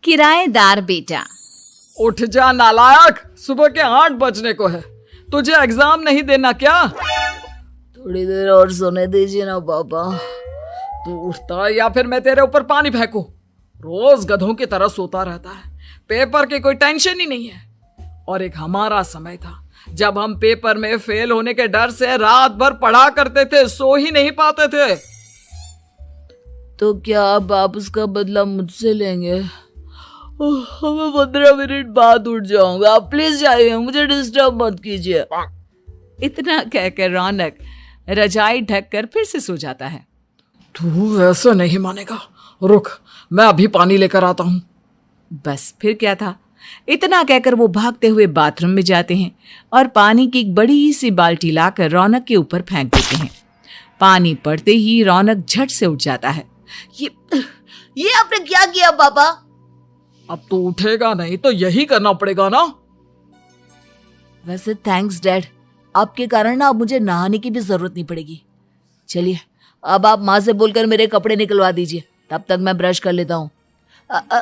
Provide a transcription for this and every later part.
किराएदार बेटा। उठ जा नालायक, सुबह के 8 बजने को है। तुझे एग्जाम नहीं देना क्या? थोड़ी देर और सोने दीजिए ना पापा। तू उठता या फिर मैं तेरे ऊपर पानी फेंकूं? रोज गधों की तरह सोता रहता है, पेपर की कोई टेंशन ही नहीं है। और एक हमारा समय था जब हम पेपर में फेल होने के डर से रात भर पढ़ा करते थे, सो ही नहीं पाते थे। तो क्या अब आप उसका बदला मुझसे लेंगे? मैं 15 मिनट बाद उठ जाऊंगा, आप प्लीज जाइए, मुझे डिस्टर्ब मत कीजिए। इतना कहकर रौनक रजाई ढककर फिर से सो जाता है। तू ऐसा नहीं मानेगा, रुक मैं अभी पानी लेकर आता हूं। बस फिर क्या था, इतना कहकर वो भागते हुए बाथरूम में जाते हैं और पानी की एक बड़ी सी बाल्टी लाकर रौनक के ऊपर फेंक देते हैं। पानी पड़ते ही रौनक झट से उठ जाता है। ये आपने क्या किया पापा? अब तो उठेगा नहीं तो यही करना पड़ेगा ना। वैसे थैंक्स डैड, आपके कारण ना अब मुझे नहाने की भी जरूरत नहीं पड़ेगी। चलिए अब आप माँ से बोलकर मेरे कपड़े निकलवा दीजिए, तब तक मैं ब्रश कर लेता हूँ।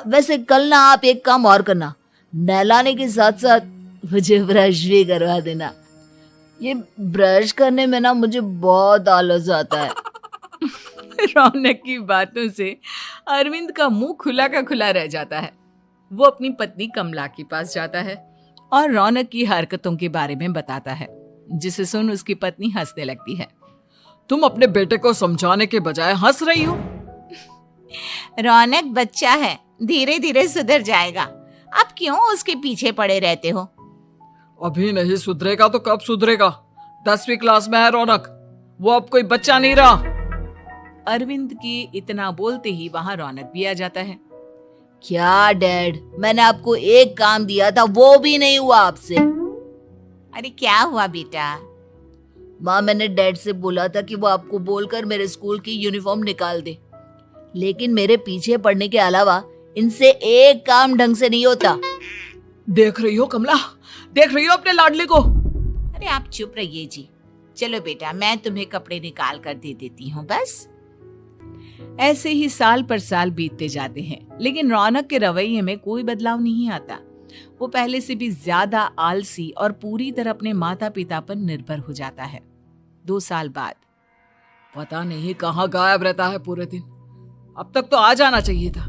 वैसे कल ना आप एक काम और करना, नहलाने के साथ साथ मुझे ब्रश भी करवा देना। ये ब्रश करने में ना मुझे बहुत आलस आता है। रौनक की बातों से अरविंद का मुंह खुला का खुला रह जाता है। वो अपनी पत्नी कमला के पास जाता है और रौनक की हरकतों के बारे में बताता है, जिसे सुन उसकी पत्नी हंसने लगती है। तुम अपने बेटे को समझाने के बजाय हंस रही हो। रौनक बच्चा है, धीरे धीरे सुधर जाएगा, आप क्यों उसके पीछे पड़े रहते हो? अभी नहीं सुधरेगा तो कब सुधरेगा? 10वीं क्लास में है रौनक, वो अब कोई बच्चा नहीं रहा। अरविंद की इतना बोलते ही वहां रौनक भी आ जाता है। क्या डैड, मैंने आपको एक काम दिया था, वो भी नहीं हुआ आपसे। अरे क्या हुआ बेटा? माँ, मैंने डैड से बोला था कि वो आपको बोलकर मेरे स्कूल की यूनिफॉर्म निकाल दे, लेकिन मेरे पीछे पड़ने के अलावा इनसे एक काम ढंग से नहीं होता। देख रही हो कमला, देख रही हो अपने लाडले को? अरे आप चुप रहिए जी। चलो बेटा, मैं तुम्हें कपड़े निकाल कर दे देती हूँ। बस ऐसे ही साल पर साल बीतते जाते हैं, लेकिन रौनक के रवैये में कोई बदलाव नहीं आता। वो पहले से भी ज्यादा आलसी और पूरी तरह अपने माता पिता पर निर्भर हो जाता है। 2 साल बाद पता नहीं कहाँ गायब रहता है पूरे दिन, अब तक तो आ जाना चाहिए था।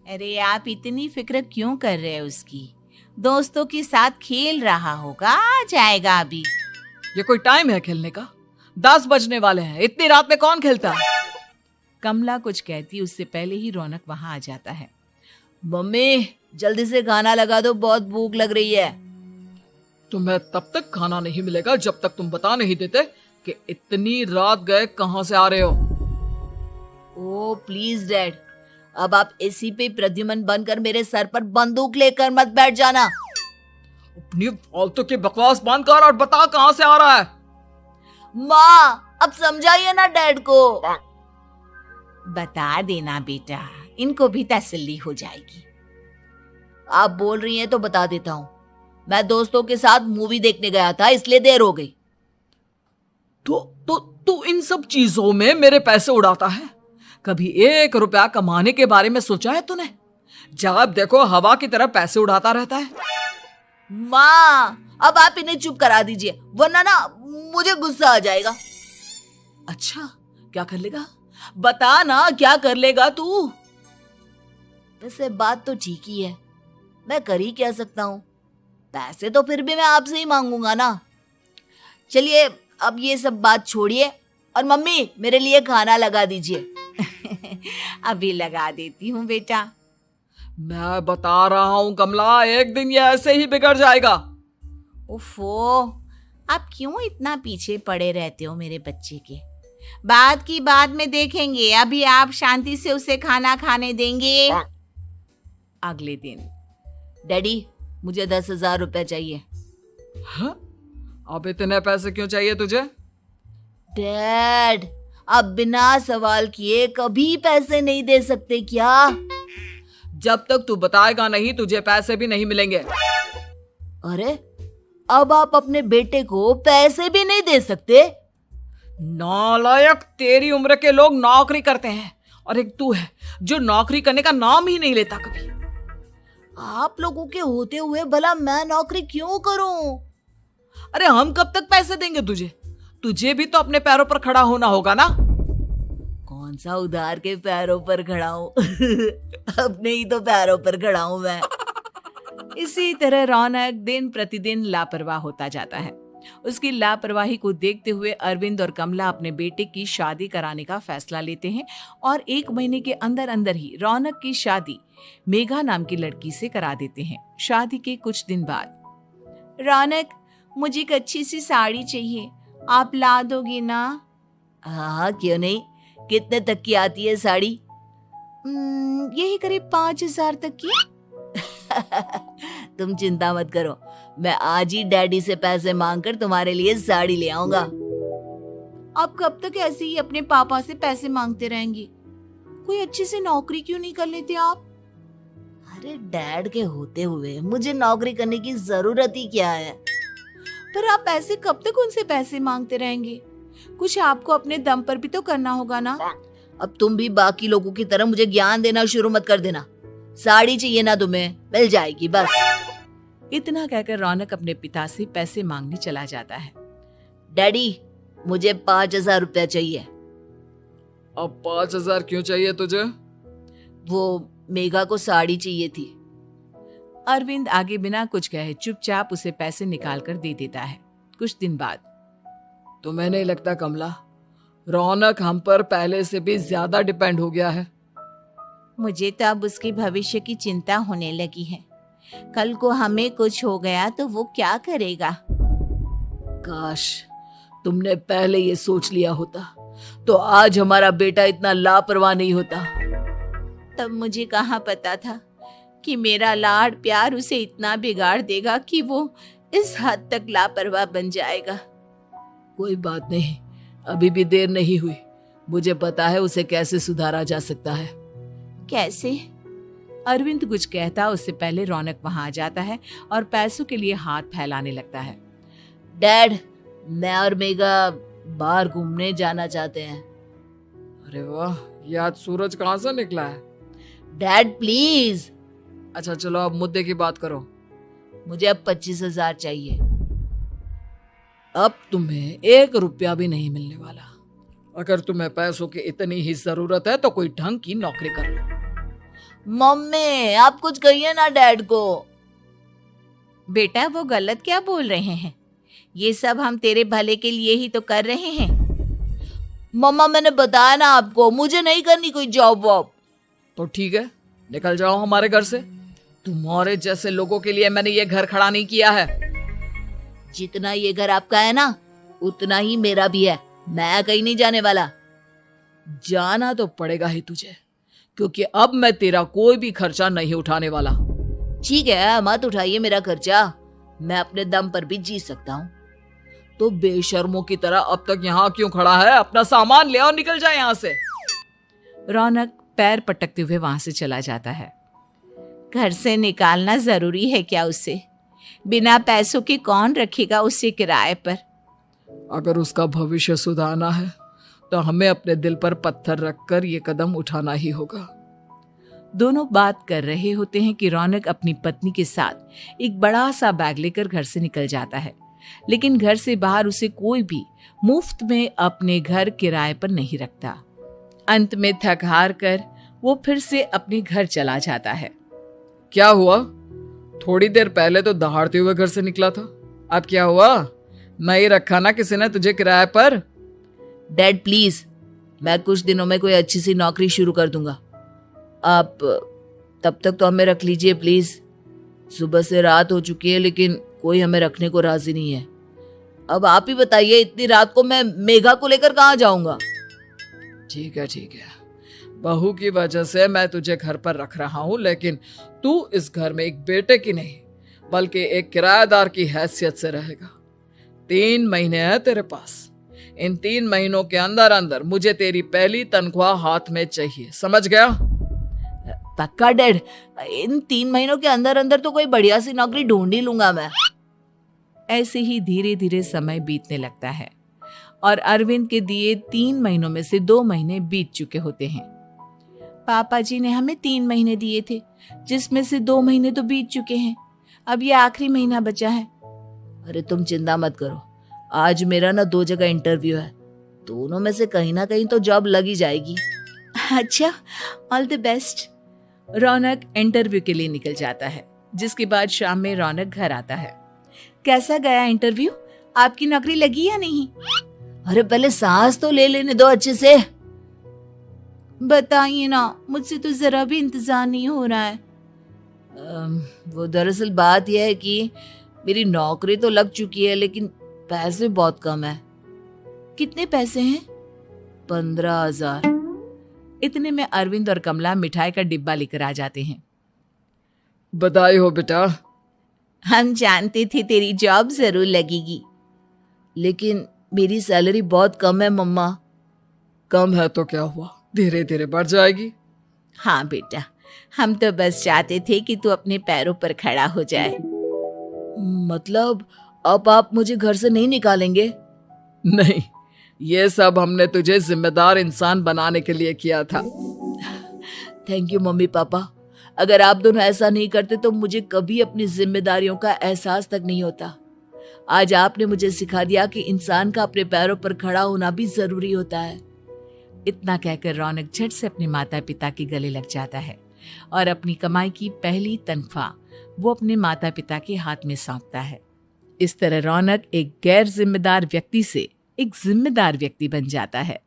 अरे आप इतनी फिक्र क्यों कर रहे हैं उसकी? दोस्तों के साथ खेल रहा होगा, आ जाएगा अभी। ये कोई टाइम है खेलने का? 10 बजने वाले हैं, इतनी रात में कौन खेलता है? कमला कुछ कहती उससे पहले ही रौनक वहां आ जाता है। मम्मी जल्दी से खाना लगा दो, बहुत भूख लग रही है। तुम्हें तब तक खाना नहीं मिलेगा जब तक तुम बता नहीं देते कि इतनी रात गए कहां से आ रहे हो। ओ प्लीज डैड, अब आप एसी पे प्रद्युमन बनकर मेरे सर पर बंदूक लेकर मत बैठ जाना। अपनी फालतू की बकवास बंद कर और बता कहां से आ रहा है। माँ अब समझाइए ना डैड को। बता देना बेटा, इनको भी तसल्ली हो जाएगी। आप बोल रही हैं तो बता देता हूँ, मैं दोस्तों के साथ मूवी देखने गया था, इसलिए देर हो गई। तो इन सब चीजों में मेरे पैसे उड़ाता है? कभी 1 रुपया कमाने के बारे में सोचा है तूने? जब देखो हवा की तरह पैसे उड़ाता रहता है। माँ अब आप इन्हें चुप करा दीजिए, वरना ना मुझे गुस्सा आ जाएगा। अच्छा क्या कर लेगा? बता ना क्या कर लेगा तू? वैसे बात तो ठीक ही है, मैं कर ही क्या सकता हूँ, पैसे तो फिर भी मैं आपसे ही मांगूंगा ना। चलिए अब ये सब बात छोड़िए और मम्मी मेरे लिए खाना लगा दीजिए। अभी लगा देती हूँ बेटा। मैं बता रहा हूँ कमला, एक दिन ये ऐसे ही बिगड़ जाएगा। ओफो, आप क्यों इतना पीछे पड़े रहते हो मेरे बच्चे के? बात की बाद में देखेंगे, अभी आप शांति से उसे खाना खाने देंगे। अगले दिन डैडी मुझे 10,000 रुपए चाहिए। हाँ? अब इतने पैसे क्यों चाहिए तुझे? डैड आप बिना सवाल किए कभी पैसे नहीं दे सकते क्या? जब तक तू बताएगा नहीं तुझे पैसे भी नहीं मिलेंगे। अरे अब आप अपने बेटे को पैसे भी नहीं दे सकते? नालायक, तेरी उम्र के लोग नौकरी करते हैं और एक तू है जो नौकरी करने का नाम ही नहीं लेता कभी। आप लोगों के होते हुए भला मैं नौकरी क्यों करूं? अरे हम कब तक पैसे देंगे तुझे? तुझे भी तो अपने पैरों पर खड़ा होना होगा ना। कौन सा उधार के पैरों पर खड़ा हूं? अपने ही तो पैरों पर खड़ा हूं मैं। इसी तरह रौनक दिन प्रतिदिन लापरवाह होता जाता है। उसकी लापरवाही को देखते हुए अरविंद और कमला अपने बेटे की शादी कराने का फैसला लेते हैं और 1 महीने के अंदर अंदर ही रौनक की शादी मेघा नाम की लड़की से करा देते हैं। शादी के कुछ दिन बाद, रौनक, मुझे एक अच्छी सी साड़ी चाहिए, आप ला दोगे ना? हाँ, क्यों नहीं। कितने तक की आती है साड़ी? यही करीब 5,000 तक की। तुम चिंता मत करो, मैं आज ही डैडी से पैसे मांगकर तुम्हारे लिए साड़ी ले आऊंगा। आप कब तक ऐसे ही अपने पापा से पैसे मांगते रहेंगी? कोई अच्छी सी नौकरी क्यों नहीं कर लेते आप? अरे डैड के होते हुए मुझे नौकरी करने की जरूरत ही क्या है? पर आप ऐसे कब तक उनसे पैसे मांगते रहेंगे? कुछ आपको अपने दम पर भी तो करना होगा ना। अब तुम भी बाकी लोगों की तरह मुझे ज्ञान देना शुरू मत कर देना। साड़ी चाहिए ना तुम्हें, मिल जाएगी बस। इतना कहकर रौनक अपने पिता से पैसे मांगने चला जाता है। डैडी, मुझे 5,000 रुपया चाहिए। अब 5,000 क्यों चाहिए तुझे? वो मेघा को साड़ी चाहिए थी। अरविंद आगे बिना कुछ कहे चुपचाप उसे पैसे निकाल कर दे देता है। कुछ दिन बाद, तुम्हें नहीं लगता कमला, रौनक हम पर पहले से भी ज्यादा डिपेंड हो गया है? मुझे तो अब उसके भविष्य की चिंता होने लगी है। कल को हमें कुछ हो गया तो वो क्या करेगा? काश तुमने पहले ये सोच लिया होता तो आज हमारा बेटा इतना लापरवाह नहीं होता। तब मुझे कहाँ पता था कि मेरा लाड़ प्यार उसे इतना बिगाड़ देगा कि वो इस हद तक लापरवाह बन जाएगा। कोई बात नहीं, अभी भी देर नहीं हुई। मुझे पता है उसे कैसे सुधारा जा सकता है। कैसे? अरविंद कुछ कहता उससे पहले रौनक वहां आ जाता है और पैसों के लिए हाथ फैलाने लगता है। डैड, मैं और मेघा बाहर घूमने जाना चाहते हैं। अरे वाह, ये आज सूरज कहाँ से निकला है? Dad please. अच्छा चलो अब मुद्दे की बात करो। मुझे अब 25,000 चाहिए। अब तुम्हें 1 रुपया भी नहीं मिलने वाला। अगर तुम्हें पैसों की इतनी ही जरूरत है तो कोई ढंग की नौकरी कर लो। मम्मी, आप कुछ कहिए ना डैड को। बेटा, वो गलत क्या बोल रहे हैं? ये सब हम तेरे भले के लिए ही तो कर रहे हैं। मम्मा, मैंने बताया ना आपको, मुझे नहीं करनी कोई जॉब वॉब। तो ठीक है, निकल जाओ हमारे घर से। तुम्हारे जैसे लोगों के लिए मैंने ये घर खड़ा नहीं किया है। जितना ये घर आपका है ना, उतना ही मेरा भी है। मैं कहीं नहीं जाने वाला। जाना तो पड़ेगा ही तुझे, क्योंकि अब मैं तेरा कोई भी खर्चा नहीं उठाने वाला। ठीक है, मत उठाइए मेरा खर्चा, मैं अपने दम पर भी जी सकता हूँ। तो बेशर्मों की तरह अब तक यहाँ क्यों खड़ा है? अपना सामान ले और निकल जाए यहाँ से। रौनक पैर पटकते हुए वहां से चला जाता है। घर से निकालना जरूरी है क्या उसे? बिना पैसों के कौन रखेगा उसे किराए पर? अगर उसका भविष्य सुधारना है तो हमें अपने दिल पर पत्थर रखकर ये कदम उठाना ही होगा। दोनों बात कर रहे होते हैं कि रौनक अपनी पत्नी के साथ एक बड़ा सा बैग लेकर घर से निकल जाता है, लेकिन घर से बाहर उसे कोई भी मुफ्त में अपने घर किराए पर नहीं रखता। अंत में थक हार कर वो फिर से अपने घर चला जाता है। क्या हुआ? थोड़ी देर पहले तो दहाड़ते हुए घर से निकला था, अब क्या हुआ? नहीं रखा ना किसी ने तुझे किराए पर? डैड प्लीज, मैं कुछ दिनों में कोई अच्छी सी नौकरी शुरू कर दूंगा। आप तब तक तो हमें रख लीजिए प्लीज। सुबह से रात हो चुकी है लेकिन कोई हमें रखने को राजी नहीं है। अब आप ही बताइए, इतनी रात को मैं मेघा को लेकर कहाँ जाऊंगा? ठीक है, बहू की वजह से मैं तुझे घर पर रख रहा हूँ, लेकिन तू इस घर में एक बेटे की नहीं बल्कि एक किराएदार की हैसियत से रहेगा। 3 महीने हैं तेरे पास। इन 3 महीनों के अंदर अंदर मुझे तेरी पहली तनख्वाह हाथ में चाहिए, समझ गया? पक्का डैड, इन 3 महीनों के अंदर अंदर तो कोई बढ़िया सी नौकरी ढूंढ ही लूंगा मैं। ऐसे ही धीरे धीरे समय बीतने लगता है और अरविंद के दिए 3 महीनों में से 2 महीने बीत चुके होते हैं। पापा जी ने हमें 3 महीने दिए थे, जिसमें से 2 महीने तो बीत चुके हैं। अब ये आखिरी महीना बचा है। अरे तुम चिंता मत करो, आज मेरा ना 2 जगह इंटरव्यू है, दोनों में से कहीं ना कहीं तो जॉब लग ही जाएगी। अच्छा, all the best. Raunak interview के लिए निकल जाता है, जिसके बाद शाम में रौनक घर आता है। कैसा गया इंटरव्यू? आपकी नौकरी लगी या नहीं? अरे पहले सांस तो ले लेने दो अच्छे से। बताइए ना, मुझसे तो जरा भी इंतजार नहीं हो रहा है। वो दरअसल बात यह है कि मेरी नौकरी तो लग चुकी है, लेकिन पैसे बहुत कम है। कितने पैसे हैं? 15,000। इतने में अरविंद और कमला मिठाई का डिब्बा लेकर आ जाते हैं। बधाई हो बेटा। हम जानते थे तेरी जॉब जरूर लगेगी। लेकिन मेरी सैलरी बहुत कम है मम्मा। कम है तो क्या हुआ, धीरे धीरे बढ़ जाएगी। हाँ बेटा, हम तो बस चाहते थे कि तू अपने पैरों पर खड़ा हो जाए। मतलब अब आप मुझे घर से नहीं निकालेंगे? नहीं, ये सब हमने तुझे जिम्मेदार इंसान बनाने के लिए किया था। Thank you mummy papa. अगर आप दोनों ऐसा नहीं करते तो मुझे कभी अपनी जिम्मेदारियों का एहसास तक नहीं होता। आज आपने मुझे सिखा दिया कि इंसान का अपने पैरों पर खड़ा होना भी जरूरी होता है। इतना कहकर रौनक झट से अपने माता पिता के गले लग जाता है और अपनी कमाई की पहली तनख्वाह वो अपने माता पिता के हाथ में सौंपता है। इस तरह रौनक एक गैर जिम्मेदार व्यक्ति से एक जिम्मेदार व्यक्ति बन जाता है।